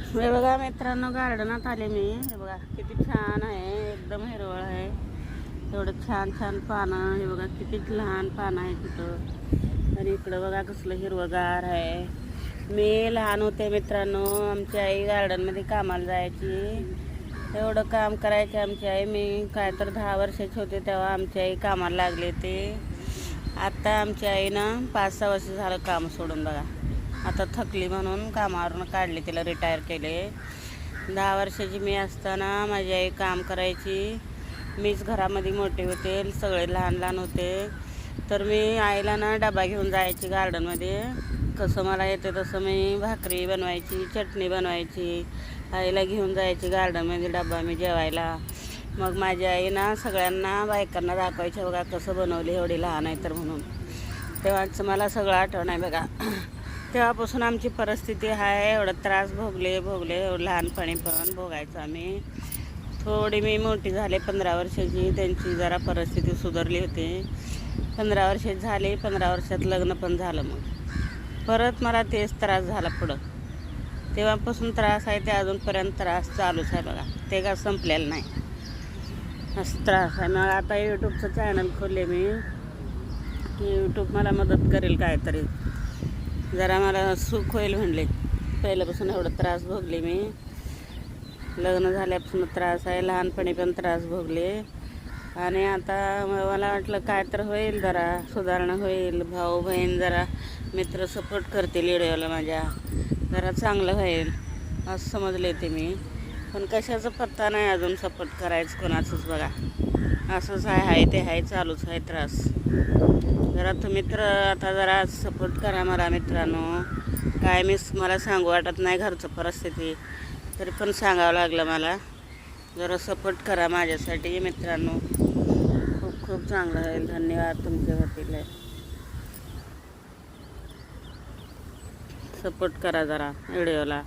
हे बघा मित्रांनो, गार्डनात आले मी. हे बघा किती छान आहे, एकदम हिरवळ आहे. एवढं छान छान पानं. हे बघा किती लहान पानं आहे तिथं. आणि इकडं बघा कसलं हिरवगार आहे. मी लहान होते मित्रांनो, आमची आई गार्डनमध्ये कामाला जायची. एवढं काम करायचे आमची आई. मी काय तर 10 वर्षाचे होते तेव्हा आमची आई कामाला लागले ते. आता आमची आई ना 5-6 वर्ष झालं काम सोडून बघा. आता थकली म्हणून कामावरून काढले, तिला रिटायर केले. 10 वर्षाची मी असताना माझी आई काम करायची. मीच घरामध्ये मोठे होते, सगळे लहान लहान होते. तर मी आईला ना डबा घेऊन जायची गार्डनमध्ये. कसं मला येते तसं मी भाकरी बनवायची, चटणी बनवायची, आईला घेऊन जायची गार्डनमध्ये डबा मी जेवायला. मग माझी आई ना सगळ्यांना बायकांना दाखवायची, बघा कसं बनवली, एवढी लहान आहे तर म्हणून. तेव्हाच मला सगळं आठवण आहे बघा. तेव्हापासून आमची परिस्थिती आहे. एवढं त्रास भोगले लहानपणी पण भोगायचं आम्ही. थोडी मी मोठी झाले 15 वर्षाची, त्यांची जरा परिस्थिती सुधारली होती. 15 वर्षाची झाली, 15 वर्षात लग्न पण झालं. मग परत मला तेच त्रास झाला पुढं. तेव्हापासून त्रास आहे ते अजूनपर्यंत त्रास चालूच आहे बघा. ते का संपलेलं नाही, असं त्रास आहे. मग आता यूट्यूबचं चॅनल खोलले मी की यूट्यूब मला मदत करेल काहीतरी, जरा मला सुख होईल म्हणले. पहिल्यापासून एवढं त्रास भोगले मी. लग्न झाल्यापासून त्रास आहे, लहानपणी पण त्रास भोगले. आणि आता मला वाटलं काय तर होईल, जरा सुधारणा होईल. भाऊ बहीण जरा मित्र सपोर्ट करतील व्हिडिओला माझ्या, जरा चांगलं होईल असं समजले ते मी. पण कशाचा पत्ता नाही अजून सपोर्ट करायचं कोणाचंच बघा. असंच आहे ते आहे, चालूच आहे त्रास. जरा तुम्ही तर आता जरा सपोर्ट करा मला मित्रांनो. काय मला सांगू वाटत नाही घरचं परिस्थिती, तरी पण सांगावं लागलं मला. जरा सपोर्ट करा माझ्यासाठी मित्रांनो, खूप खूप चांगलं होईल. धन्यवाद तुमच्या वतीला. सपोर्ट करा जरा व्हिडिओला.